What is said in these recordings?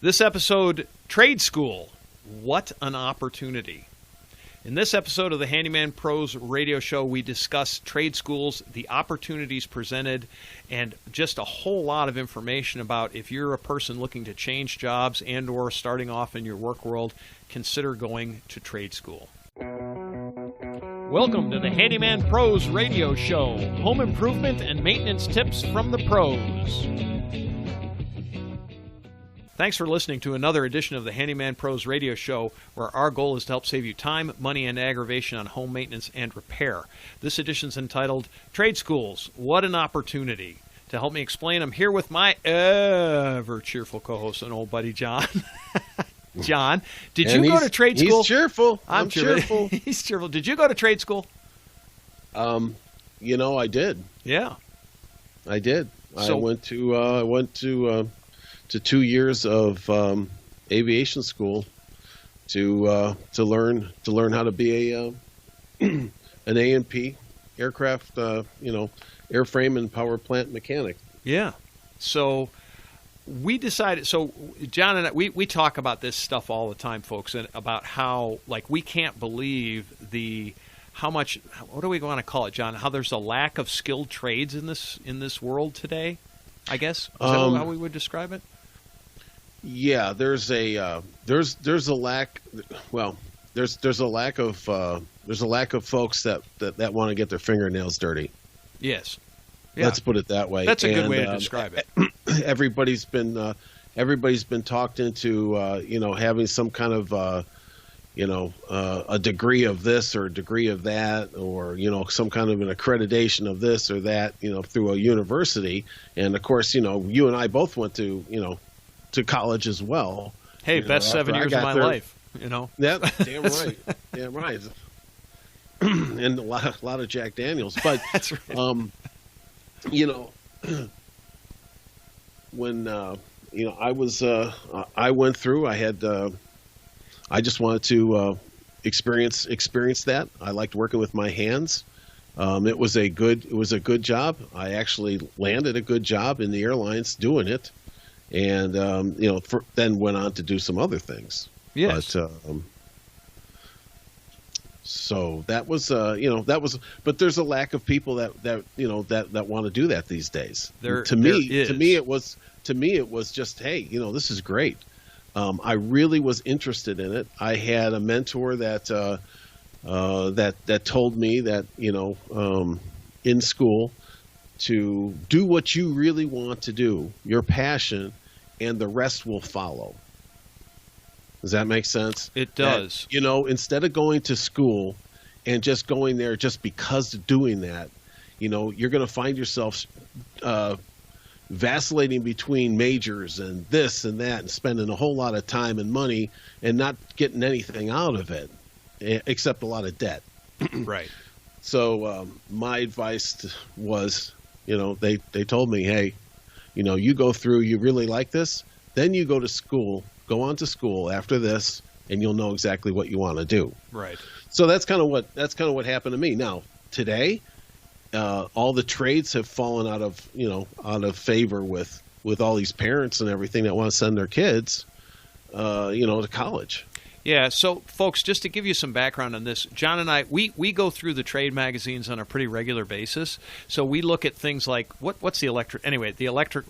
This episode, Trade School, what an opportunity. In this episode of the Handyman Pros radio show, we discuss trade schools, the opportunities presented, and just a whole lot of information about if you're a person looking to change jobs and or starting off in your work world, consider going to trade school. Welcome to the Handyman Pros radio show, home improvement and maintenance tips from the pros. Thanks for listening to another edition of the Handyman Pros radio show, where our goal is to help save you time, money, and aggravation on home maintenance and repair. This edition is entitled Trade Schools, What an Opportunity. To help me explain, I'm here with my ever cheerful co-host and old buddy, John. John, did you go to trade school? He's cheerful. I'm cheerful. He's cheerful. Did you go to trade school? I did. Yeah. I did. I went to 2 years of aviation school to learn how to be an A&P aircraft, airframe and power plant mechanic. Yeah. So we decided. So John and I, we talk about this stuff all the time, folks, and about how we can't believe how much. What do we want to call it, John? How there's a lack of skilled trades in this world today. I guess is that how we would describe it? Yeah, there's a lack. Well, there's a lack of folks that want to get their fingernails dirty. Yes, yeah. Let's put it that way. That's a good way to describe it. Everybody's been talked into having some kind of a degree of this or a degree of that, or some kind of an accreditation of this or that through a university. And of course, you and I both went to college as well. Hey, best 7 years of my life. Yeah, damn right, damn right. And a lot of Jack Daniels, but that's right. When I went through, I just wanted to experience that. I liked working with my hands. It was a good job. I actually landed a good job in the airlines doing it. And then went on to do some other things. Yes. But, so that was but there's a lack of people that want to do that these days. To me it was just, hey, this is great. I really was interested in it. I had a mentor that told me that in school, to do what you really want to do, your passion, and the rest will follow. Does that make sense? It does. Instead of going to school and just going there just because of doing that, you're going to find yourself vacillating between majors and this and that and spending a whole lot of time and money and not getting anything out of it except a lot of debt. Right. So my advice was, they told me, hey, you go through, you really like this, then you go on to school after this, and you'll know exactly what you want to do. Right. So that's kind of what happened to me. Now, today, all the trades have fallen out of favor with all these parents and everything that want to send their kids, to college. Yeah, so folks, just to give you some background on this, John and I, we go through the trade magazines on a pretty regular basis. So we look at things like, what's the electric? Anyway,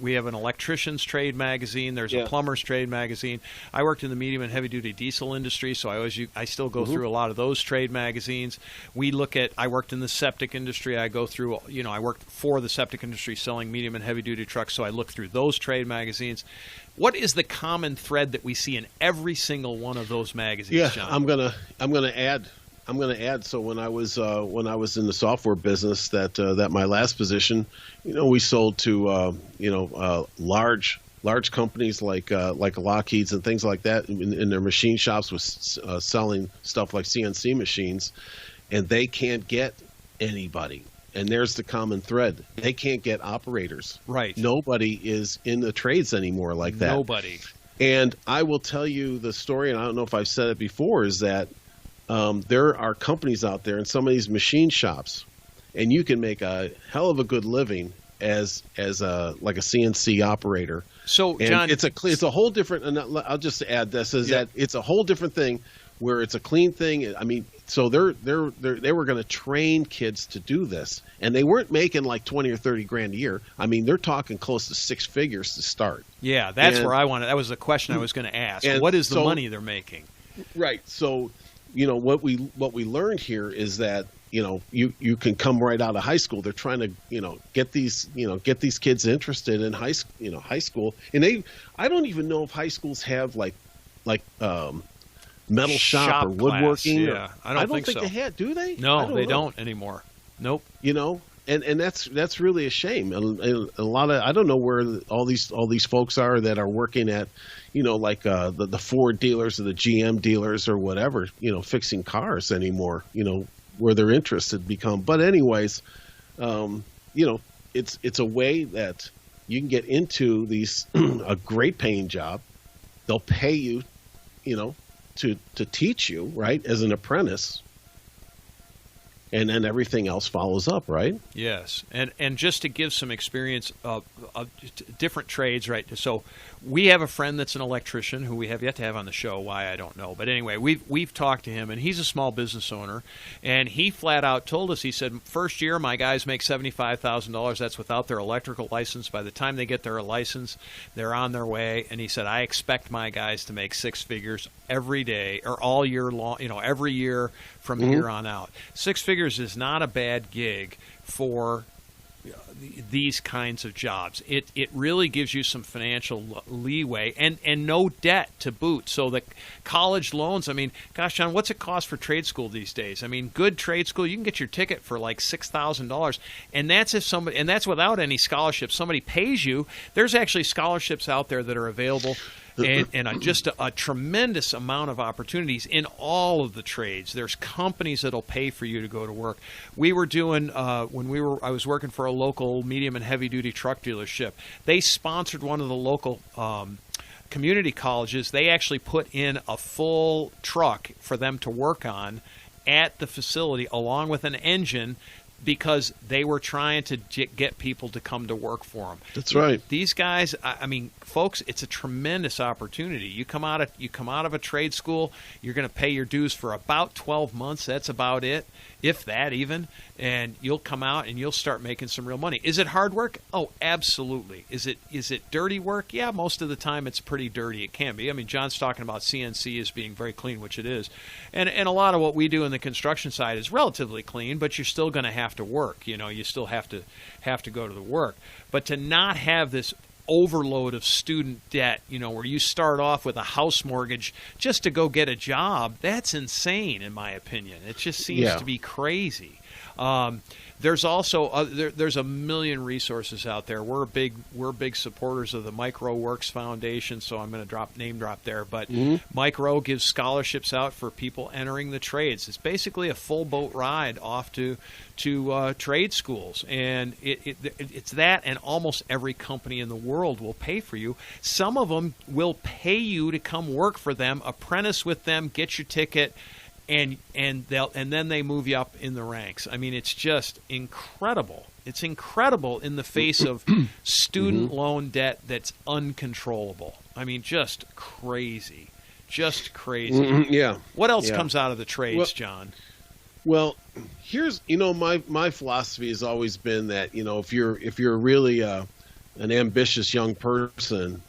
we have an electrician's trade magazine. There's a plumber's trade magazine. I worked in the medium and heavy duty diesel industry, so I still go through a lot of those trade magazines. I worked in the septic industry. I go through, I worked for the septic industry selling medium and heavy duty trucks, so I look through those trade magazines. What is the common thread that we see in every single one of those magazines, John? I'm gonna add. So when I was in the software business, that my last position, we sold to large companies like Lockheed's and things like that in their machine shops, was selling stuff like CNC machines, and they can't get anybody. And there's the common thread. They can't get operators. Right. Nobody is in the trades anymore like that. Nobody. And I will tell you the story, and I don't know if I've said it before, is that there are companies out there in some of these machine shops, and you can make a hell of a good living as a like a CNC operator. So, and John, it's a whole different. And I'll just add this is that it's a whole different thing where it's a clean thing. I mean, so they were going to train kids to do this, and they weren't making like 20 or 30 grand a year. I mean, they're talking close to six figures to start. Yeah, that's where I wanted. That was the question I was going to ask. What is the money they're making? Right. So, what we learned here is that you can come right out of high school. They're trying to get these kids interested in high school, and I don't even know if high schools have like metal shop or woodworking. Class, yeah. I don't think so. They had, do they? No, they don't anymore. Nope. And that's really a shame. And a lot of, I don't know where all these folks are that are working at, like the Ford dealers or the GM dealers or whatever, fixing cars anymore, where their interest had become. But anyways, it's a way that you can get into these a great paying job. They'll pay you, to teach you, right, as an apprentice. And then everything else follows up, right? Yes, and just to give some experience of different trades, right? So we have a friend that's an electrician who we have yet to have on the show. Why, I don't know. But anyway, we've talked to him, and he's a small business owner, and he flat out told us, he said, first year my guys make $75,000. That's without their electrical license. By the time they get their license, they're on their way. And he said, I expect my guys to make six figures every day or all year long, every year from here on out. Six figures is not a bad gig for these kinds of jobs. It really gives you some financial leeway and no debt to boot. So the college loans, I mean, gosh, John, what's it cost for trade school these days? I mean, good trade school, you can get your ticket for like $6,000, and that's without any scholarships. Somebody pays you. There's actually scholarships out there that are available. And just a tremendous amount of opportunities in all of the trades. There's companies that'll pay for you to go to work. We were doing I was working for a local medium and heavy duty truck dealership. They sponsored one of the local community colleges. They actually put in a full truck for them to work on at the facility along with an engine, because they were trying to get people to come to work for them. That's right. These guys, I mean, folks, it's a tremendous opportunity. You come out of a trade school, you're going to pay your dues for about 12 months. That's about it, if that even. And you'll come out and you'll start making some real money. Is it hard work? Oh, absolutely. Is it dirty work? Yeah, most of the time it's pretty dirty. It can be. I mean, John's talking about CNC as being very clean, which it is. And a lot of what we do in the construction side is relatively clean, but you're still going to have to work. You still have to go to the work. But to not have this overload of student debt, where you start off with a house mortgage just to go get a job, that's insane in my opinion. It just seems to be crazy. There's also there's a million resources out there. We're big supporters of the Micro Works Foundation, so I'm going to name drop there. But Micro gives scholarships out for people entering the trades. It's basically a full boat ride off to trade schools, and it's that, and almost every company in the world will pay for you. Some of them will pay you to come work for them, apprentice with them, get your ticket. And then they move you up in the ranks. I mean, it's just incredible. It's incredible in the face of student loan debt that's uncontrollable. I mean, just crazy. Just crazy. Yeah. What else comes out of the trades, John? Well, here's my philosophy has always been that if you're really an ambitious young person.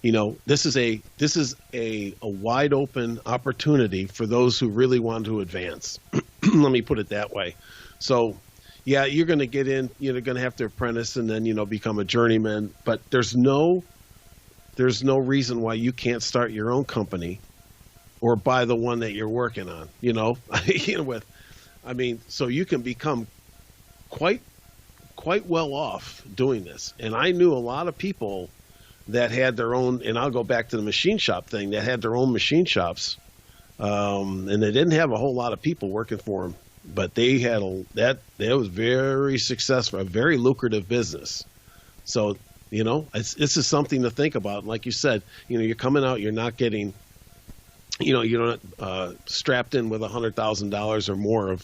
This is a wide open opportunity for those who really want to advance. Let me put it that way. So, yeah, you're going to get in. You're going to have to apprentice and then become a journeyman. But there's no reason why you can't start your own company or buy the one that you're working on. So you can become quite well off doing this. And I knew a lot of people that had their own, and I'll go back to the machine shop thing, that had their own machine shops, and they didn't have a whole lot of people working for them, but they had that was very successful, a very lucrative business. So, this is something to think about. Like you said, you're coming out, you're not getting, you're not strapped in with $100,000 or more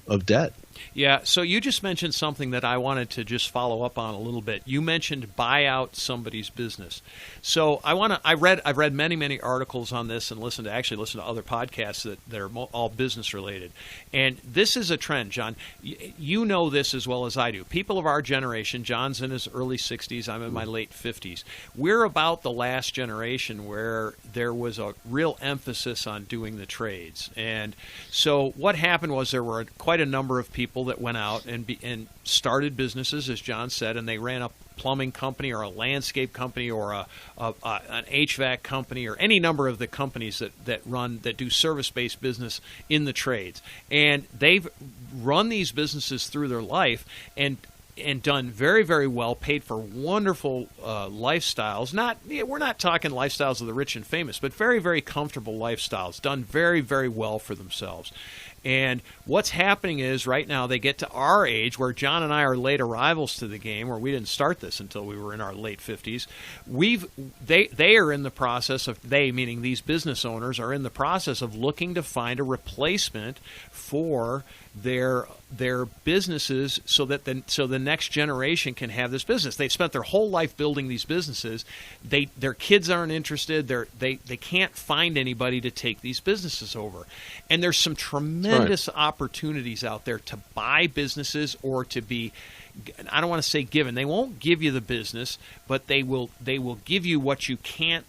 of debt. Yeah, so you just mentioned something that I wanted to just follow up on a little bit. You mentioned buy out somebody's business. So I've read many articles on this and listen to other podcasts that are all business related. And this is a trend, John. You know this as well as I do. People of our generation, John's in his early 60s, I'm in my late 50s. We're about the last generation where there was a real emphasis on doing the trades. And so what happened was there were quite a number of people that went out and started businesses, as John said, and they ran a plumbing company or a landscape company or an HVAC company or any number of the companies that do service-based business in the trades. And they've run these businesses through their life and done very, very well, paid for wonderful lifestyles. We're not talking lifestyles of the rich and famous, but very, very comfortable lifestyles, done very, very well for themselves. And what's happening is right now they get to our age where John and I are late arrivals to the game, where we didn't start this until we were in our late 50s. They are in the process of, they meaning these business owners, are in the process of looking to find a replacement for their businesses so the next generation can have this business. They've spent their whole life building these businesses. Their kids aren't interested. They can't find anybody to take these businesses over. And there's some tremendous opportunities out there to buy businesses or to be, I don't want to say given. They won't give you the business, but they will give you what you can't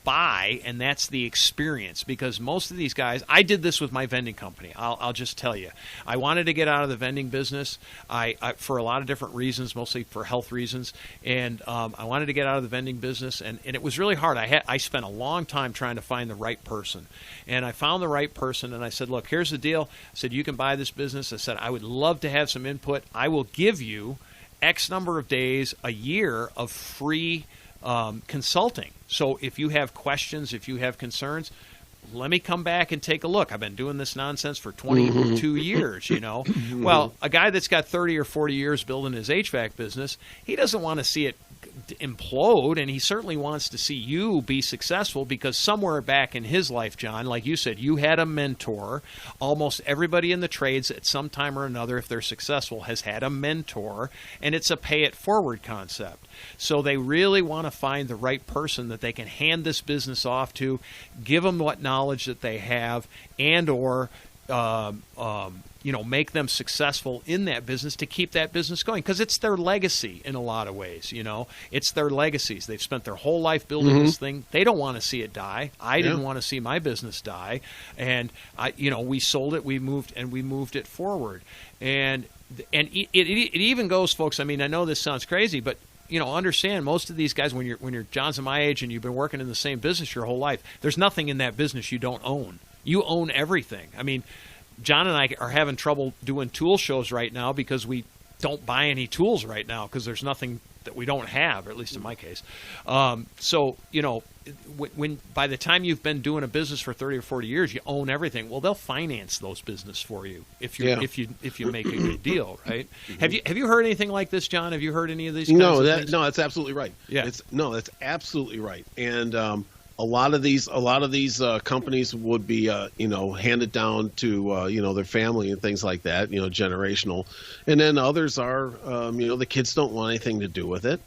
buy, and that's the experience. Because most of these guys, I did this with my vending company. I'll just tell you, I wanted to get out of the vending business. I for a lot of different reasons, mostly for health reasons, and I wanted to get out of the vending business, and it was really hard. I spent a long time trying to find the right person, and I found the right person, and I said, look, here's the deal. I said, you can buy this business. I said, I would love to have some input. I will give you X number of days a year of free consulting. So if you have questions, if you have concerns, let me come back and take a look. I've been doing this nonsense for 22 years, you know. Well, a guy that's got 30 or 40 years building his HVAC business, he doesn't want to see it implode, and he certainly wants to see you be successful, because somewhere back in his life, John, like you said, you had a mentor. Almost everybody in the trades at some time or another, if they're successful, has had a mentor, and it's a pay-it-forward concept. So they really want to find the right person that they can hand this business off to, give them what knowledge that they have, and or make them successful in that business to keep that business going, because it's their legacy in a lot of ways. It's their legacies. They've spent their whole life building this thing. They don't want to see it die. I didn't want to see my business die, and we sold it. We moved it forward, and it even goes, folks. I mean, I know this sounds crazy, but understand, most of these guys, when you're John's my age and you've been working in the same business your whole life, there's nothing in that business you don't own. You own everything. I mean, John and I are having trouble doing tool shows right now because we don't buy any tools right now because there's nothing that we don't have, or at least in my case. So when by the time you've been doing a business for 30 or 40 years, you own everything. Well, they'll finance those business for you if you make a good deal, right? Have you heard anything like this, John? Have you heard any of these? No, that's absolutely right. Yeah, that's absolutely right. And a lot of these companies would be handed down to their family and things like that, generational, and then others are the kids don't want anything to do with it,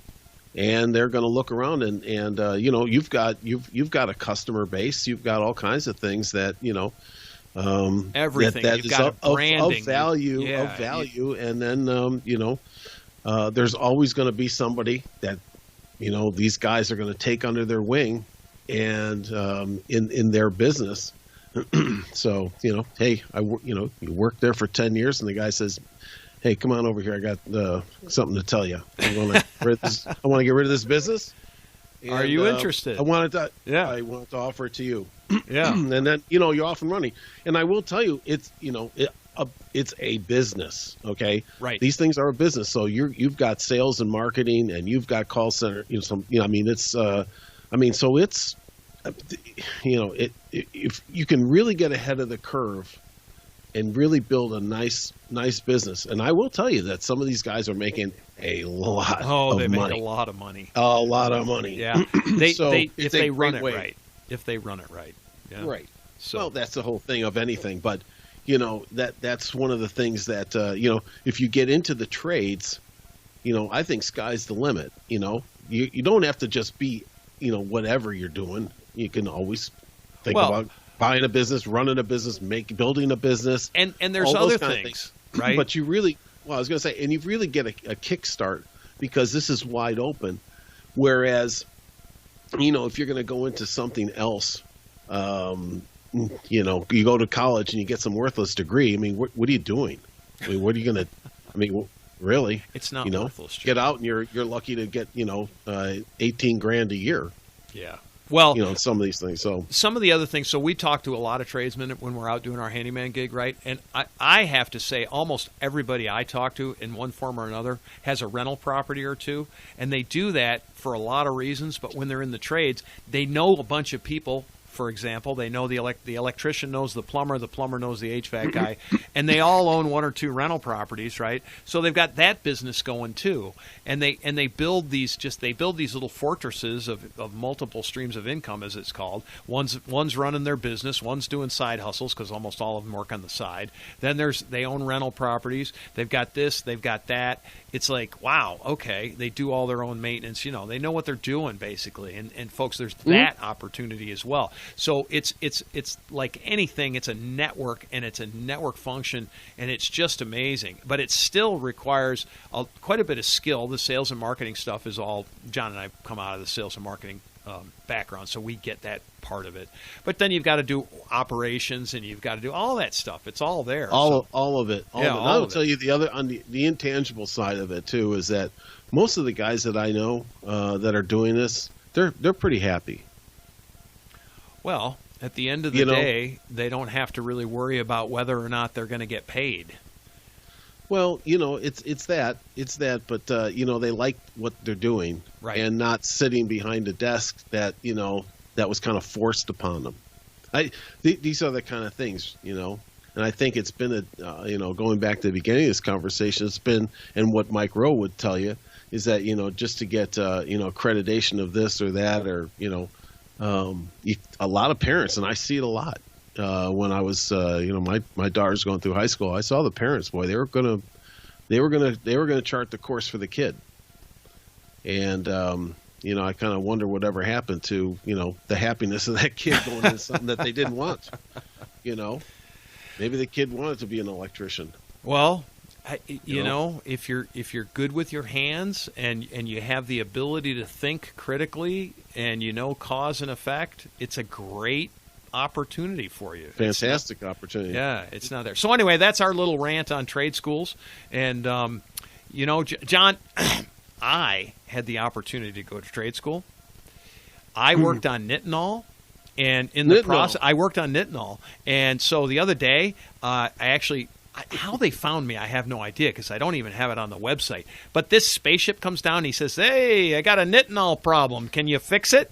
and they're going to look around and you've got a customer base, you've got all kinds of things that everything that you've is got branding of value, and then there's always going to be somebody that these guys are going to take under their wing and in their business. So hey, you worked there for 10 years, and the guy says, hey, come on over here, I got something to tell you. I want to get rid of this business. And, are you interested? I wanted to offer it to you. Yeah. And then you're off and running. And I will tell you, it's it's a business. Okay, right. These things are a business. So you've got sales and marketing, and you've got call center. So it's, if you can really get ahead of the curve and really build a nice business. And I will tell you that some of these guys are making a lot of money. They make a lot of money. A lot of money. Yeah. If they run it right. If they run it right. Yeah. Right. So well, that's the whole thing of anything. But, that's one of the things that if you get into the trades, I think sky's the limit. You don't have to just be whatever you're doing. You can always think about buying a business, running a business, building a business, and there's other things, right? But you really, I was going to say, and you really get a kickstart because this is wide open. Whereas, if you're going to go into something else, you go to college and you get some worthless degree. I mean, what are you doing? I mean, what are you going to? I mean, really? It's not worthless. Get out and you're lucky to get $18,000 a year. Yeah. Well, some of these things. So some of the other things. So we talk to a lot of tradesmen when we're out doing our handyman gig, right? And I have to say, almost everybody I talk to in one form or another has a rental property or two, and they do that for a lot of reasons. But when they're in the trades, they know a bunch of people. For example, they know the electrician knows the plumber knows the HVAC guy, and they all own one or two rental properties, right? So they've got that business going too, and they build these little fortresses of multiple streams of income, as it's called. One's running their business, one's doing side hustles because almost all of them work on the side. Then they own rental properties. They've got this, they've got that. It's like, wow, okay, they do all their own maintenance. They know what they're doing basically, and folks, there's that opportunity as well. So it's like anything. It's a network, and it's a network function, and it's just amazing. But it still requires quite a bit of skill. The sales and marketing stuff is all John and I come out of the sales and marketing background, so we get that part of it. But then you've got to do operations, and you've got to do all that stuff. It's all there. All of it. I will tell you the other on the intangible side of it too is that most of the guys that I know that are doing this, they're pretty happy. Well, at the end of the day, they don't have to really worry about whether or not they're going to get paid. Well, it's that, but they like what they're doing, right, and not sitting behind a desk that that was kind of forced upon them. These are the kind of things, and I think it's been going back to the beginning of this conversation, it's been, and what Mike Rowe would tell you is that just to get accreditation of this or that, or a lot of parents, and I see it a lot. When I was, my daughter's going through high school, I saw the parents. Boy, they were gonna chart the course for the kid, and I kind of wonder whatever happened to the happiness of that kid going into something that they didn't want. Maybe the kid wanted to be an electrician. Well, if you're good with your hands and you have the ability to think critically and cause and effect, it's a great opportunity for you. Fantastic opportunity. Yeah, it's not there. So anyway, that's our little rant on trade schools. And, John, I had the opportunity to go to trade school. I worked on Nitinol. And in the process, I worked on Nitinol. And so the other day, how they found me, I have no idea because I don't even have it on the website. But this spaceship comes down and he says, "Hey, I got a Nitinol problem. Can you fix it?"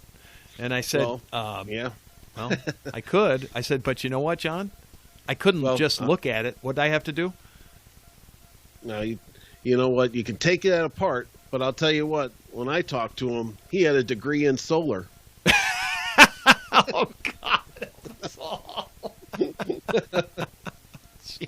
And I said, yeah. Well, I could. I said, but you know what, John? I couldn't just look at it. What did I have to do? No, you know what? You can take that apart, but I'll tell you what. When I talked to him, he had a degree in solar. Oh, God. That's awful. Jeez.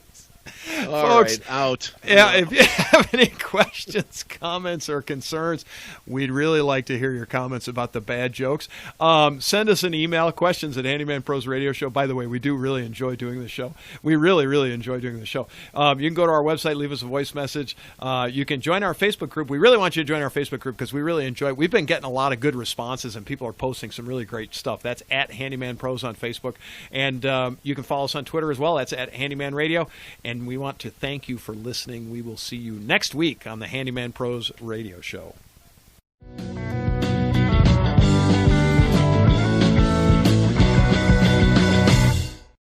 All right, out. Yeah, if you have any questions, comments, or concerns, we'd really like to hear your comments about the bad jokes. Send us an email, questions at Handyman Pros Radio Show. By the way, we do really enjoy doing the show. We really, really enjoy doing the show. You can go to our website, leave us a voice message. You can join our Facebook group. We really want you to join our Facebook group because we really enjoy it. We've been getting a lot of good responses, and people are posting some really great stuff. That's at Handyman Pros on Facebook. And you can follow us on Twitter as well. That's at Handyman Radio. And we want to thank you for listening. We will see you next week on the Handyman Pros Radio Show.